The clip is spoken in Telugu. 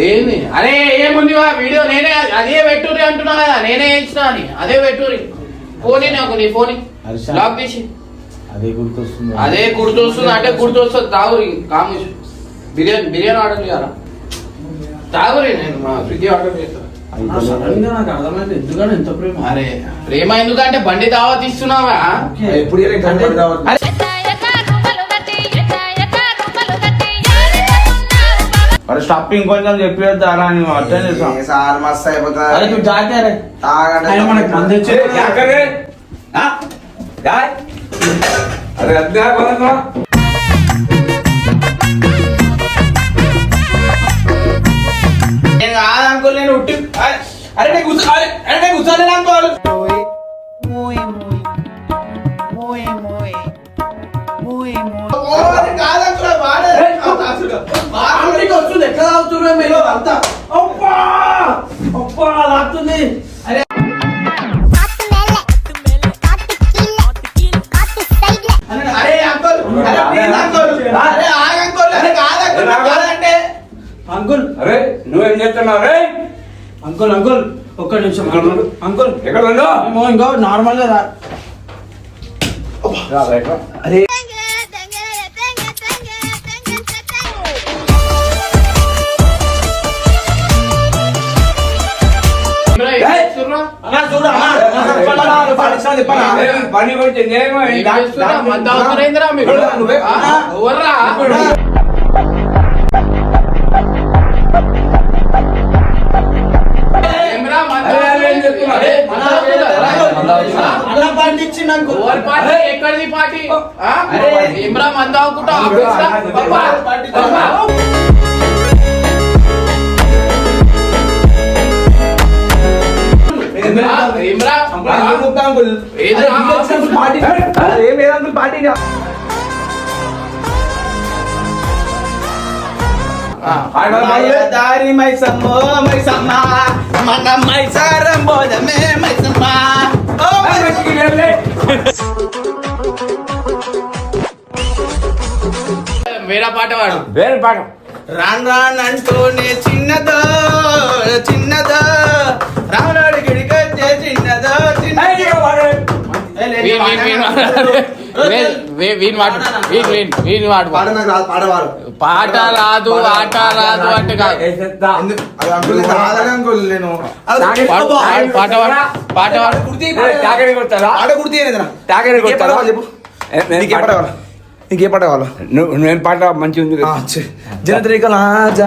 ఏంది అరే ఏముంది వీడియో నేనే అదే పెట్టుర్రి అంటున్నా కదా నేనే ఇచ్చిన అని అదే పెట్టుర్రి ఫోనే నాకు నీ ఫోన్ లాక్ తీసి అదే గుర్తొస్తుంది అంటే గుర్తొస్తుంది తాగురి కామేష్ బిర్యానీ ఆర్డర్ చేయాలా తాగురి నేను మా స్విగ్గీ ఆర్డర్ చేస్తాను అరే ప్రేమ ఎందుకంటే బండి దావత్ ఇస్తున్నావా ఎప్పుడు స్టాపింగ్ కొంచెం చెప్పేద్దారా నువ్వు అర్థం చేస్తాం సార్ మస్తు అయిపోతుంది. అరే నువ్వు జాగ్రత్త రే. తాగండి. ఆయన మనకి మందు తెచ్చి- अरे अध्याय बोला నేను కాదు అంకుల్ నేను ఉట్టి అరే నేను కూర్చోవాలి అరే నేను కూర్చోలేదు అంకుల్ వస్తుంది ఎట్లా తాగుతున్నా మీరు అంతా అబ్బా అబ్బా లాగుతుంది అరే అరే అంకుల్ అరే ప్లీజ్ అంకుల్ అరే ఆగ అంకుల్ అరే కాదు అంకుల్ కాదంటే అంకుల్ अरे నువ్వేం చేస్తున్నావు రే అంకుల్ అంకుల్ ఒక్క నిమిషం అంకుల్ ఎక్కడ ఉన్నావు మేము ఇంకా నార్మల్ గా అరే పని వచ్చి నేమో ఎక్కడిది పార్టీ ఇమ్రా మంది అవుకుంటా దారి మైసమ్మో మైసమ్మ మన మైసారం బోధమే మైసమ్మ వేరే పాట వాడు వేరే పాట రాన్ రాన్ అంటూనే చిన్నదో చిన్నదో రాముడి గిడికొచ్చే చిన్నదో పాట నాకు రాదు, పాడవారు. పాట రాదు ఆట రాదు అంటే కాదు అది అంకుల్ కాదని అంకుల్ నేను పాట పాట తాగని కొడతారా పాట గుర్తు తాగని కొడతారా చెప్పు నీకే పాట కావాలా నీకే పాట కావాలా నువ్వు నేను పాట మంచిగా ఉంది జనత్రికలా